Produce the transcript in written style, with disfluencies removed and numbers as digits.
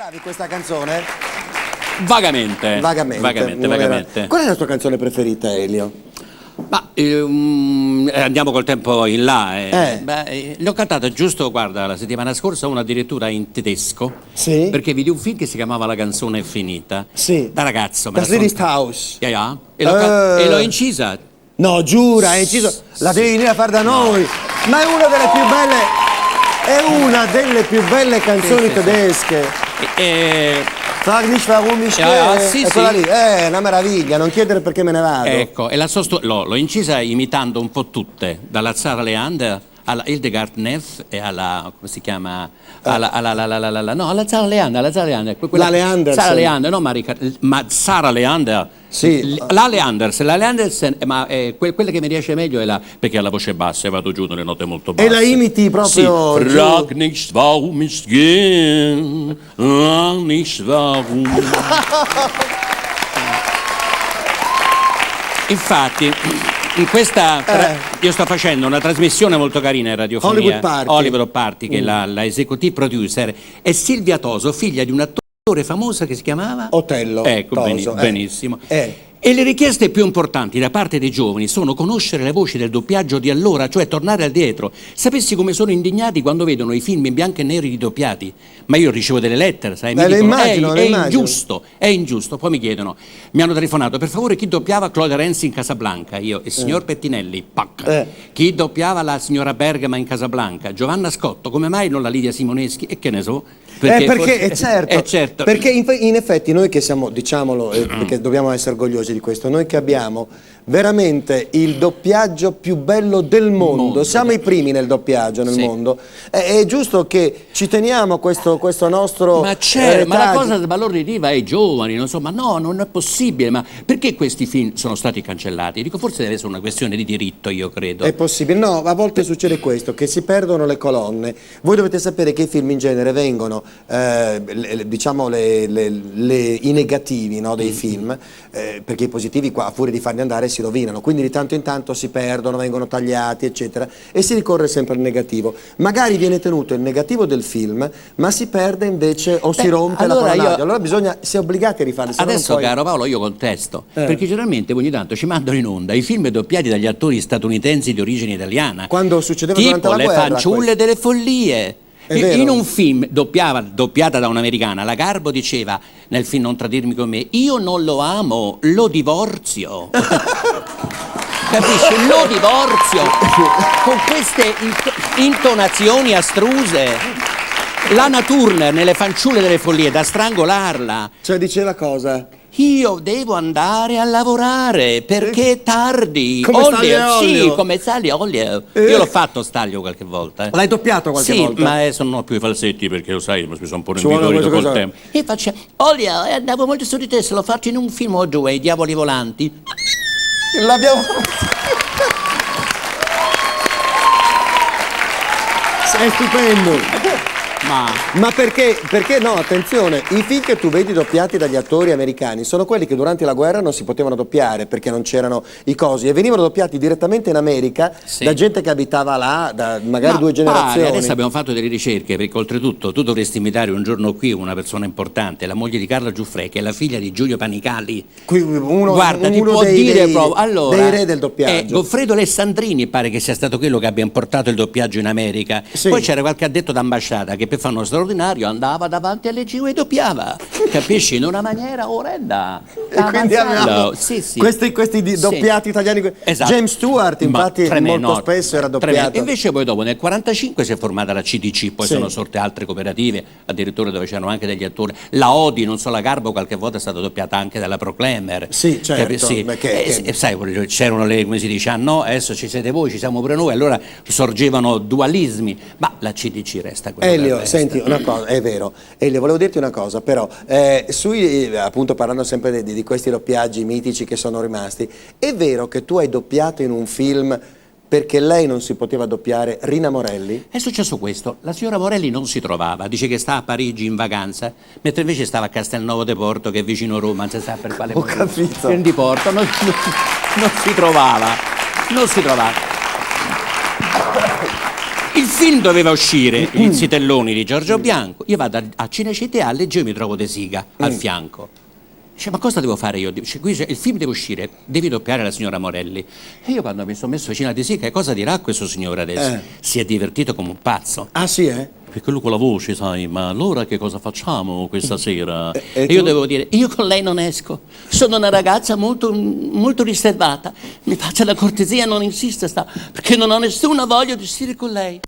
Ballavi questa canzone? Vagamente. Vagamente. Qual è la tua canzone preferita, Elio? Ma andiamo col tempo in là. L'ho cantata giusto, guarda, la settimana scorsa, una addirittura in tedesco. Sì? Perché vidi un film che si chiamava La canzone è finita. Sì. Da ragazzo. Das Lied ist Haus. Ja. E l'ho incisa. No, giura, hai inciso. La devi venire a fare da noi. Ma è una delle più belle. È una delle più belle canzoni tedesche. Sag nicht warum ich sì, quella lì, è una meraviglia, non chiedere perché me ne vado. Ecco, e l'ho incisa imitando un po' tutte, dalla Zara Leander alla Hildegard Neff e alla, come si chiama, alla Zara Leander, La Leander. Zara Leander, no, ma Zara Leander. Sì. La Leandersen, ma quella che mi riesce meglio è la, perché ha la voce bassa e vado giù nelle note molto basse. E la imiti proprio. Sì. Frag nicht warum ich gehen, nicht warum. Infatti, in questa io sto facendo una trasmissione molto carina in radiofonia, Hollywood Party, che la executive producer è Silvia Toso, figlia di un attore famoso che si chiamava Otello. Ecco, Toso, benissimo. E le richieste più importanti da parte dei giovani sono conoscere le voci del doppiaggio di allora, cioè tornare indietro. Sapessi come sono indignati quando vedono i film in bianco e nero ridoppiati. Ma io ricevo delle lettere, sai, mi dicono, è ingiusto. Poi mi chiedono, mi hanno telefonato, per favore, chi doppiava Claude Renzi in Casablanca? Io, il signor Pettinelli, Chi doppiava la signora Bergama in Casablanca? Giovanna Scotto, come mai non la Lidia Simoneschi? E che ne so? Perché certo. Perché in effetti noi che siamo, diciamolo, perché dobbiamo essere orgogliosi di questo, noi che abbiamo veramente il doppiaggio più bello del mondo, siamo i primi nel doppiaggio nel mondo, è giusto che ci teniamo questo nostro ma la cosa del valore di riva ai giovani, non so, ma no, non è possibile, ma perché questi film sono stati cancellati? Dico, forse deve essere una questione di diritto, io credo. È possibile, no, a volte succede questo, che si perdono le colonne. Voi dovete sapere che i film in genere vengono, diciamo, i negativi, no, dei film, perché i positivi qua, a furia di farli andare, si rovinano, quindi di tanto in tanto si perdono, vengono tagliati, eccetera, e si ricorre sempre al negativo. Magari viene tenuto il negativo del film, ma si perde invece o si rompe la colonna. Allora si è obbligati a rifarli. Adesso, caro Paolo, io contesto, perché generalmente ogni tanto ci mandano in onda i film doppiati dagli attori statunitensi di origine italiana. Quando succedeva durante la guerra. Tipo Le fanciulle delle follie. In un film doppiata da un'americana, la Garbo diceva nel film Non tradirmi con me, io non lo amo, lo divorzio. Capisci? Lo divorzio. Con queste intonazioni astruse. Lana Turner nelle fanciulle delle follie, da strangolarla. Cioè diceva cosa? Io devo andare a lavorare perché è tardi. Come Staglio Olio. Sì, come Staglio Olio. Io l'ho fatto Staglio qualche volta. L'hai doppiato qualche volta? Sì, ma non ho più i falsetti perché lo sai, mi sono un po' rinvigorito col tempo. E faccio, Olio, andavo molto su di te, se lo faccio in un film o due, I diavoli volanti. L'abbiamo... Sei stupendo! Ma perché no, attenzione, i film che tu vedi doppiati dagli attori americani sono quelli che durante la guerra non si potevano doppiare perché non c'erano i cosi e venivano doppiati direttamente in America da gente che abitava là, da magari due generazioni. Adesso abbiamo fatto delle ricerche perché oltretutto tu dovresti imitare un giorno qui una persona importante, la moglie di Carla Giuffre, che è la figlia di Giulio Panicali. Guarda, ti può dire proprio, allora, dei re del doppiaggio. Goffredo Alessandrini pare che sia stato quello che abbia importato il doppiaggio in America. Poi c'era qualche addetto d'ambasciata che per fare uno straordinario andava davanti alle GU e doppiava, capisci, in una maniera orrenda. E quindi abbiamo questi doppiati italiani. Esatto. James Stewart infatti molto spesso era doppiato. E invece poi dopo nel 1945 si è formata la CDC, poi sono sorte altre cooperative, addirittura dove c'erano anche degli attori. La Odi, non so, la Garbo qualche volta è stata doppiata anche dalla Proclaimer. Sì, certo. Sai, c'erano le, come si dice, no, adesso ci siete voi, ci siamo pure noi, allora sorgevano dualismi, ma la CDC resta quella. Elio, senti una cosa, è vero, Elio, volevo dirti una cosa, però, appunto parlando sempre di questi doppiaggi mitici che sono rimasti, è vero che tu hai doppiato in un film perché lei non si poteva doppiare Rina Morelli? È successo questo, la signora Morelli non si trovava, dice che sta a Parigi in vacanza, mentre invece stava a Castelnuovo de Porto, che è vicino a Roma, non si sa per quale motivo. Ho capito. Di Porto, non si trovava. Il film doveva uscire, Gli Zitelloni di Giorgio Bianco. Io vado a Cinecittà, a Leggio e mi trovo De Sica al fianco. Dice, ma cosa devo fare io? Dice, qui il film deve uscire, devi doppiare la signora Morelli. E io quando mi sono messo vicino a De Sica, cosa dirà questo signore adesso? Si è divertito come un pazzo. Ah sì, eh? Perché lui con la voce, sai, ma allora che cosa facciamo questa sera? E E io tu? devo dire, io con lei non esco, sono una ragazza molto, molto riservata, mi faccia la cortesia, non insista, perché non ho nessuna voglia di uscire con lei.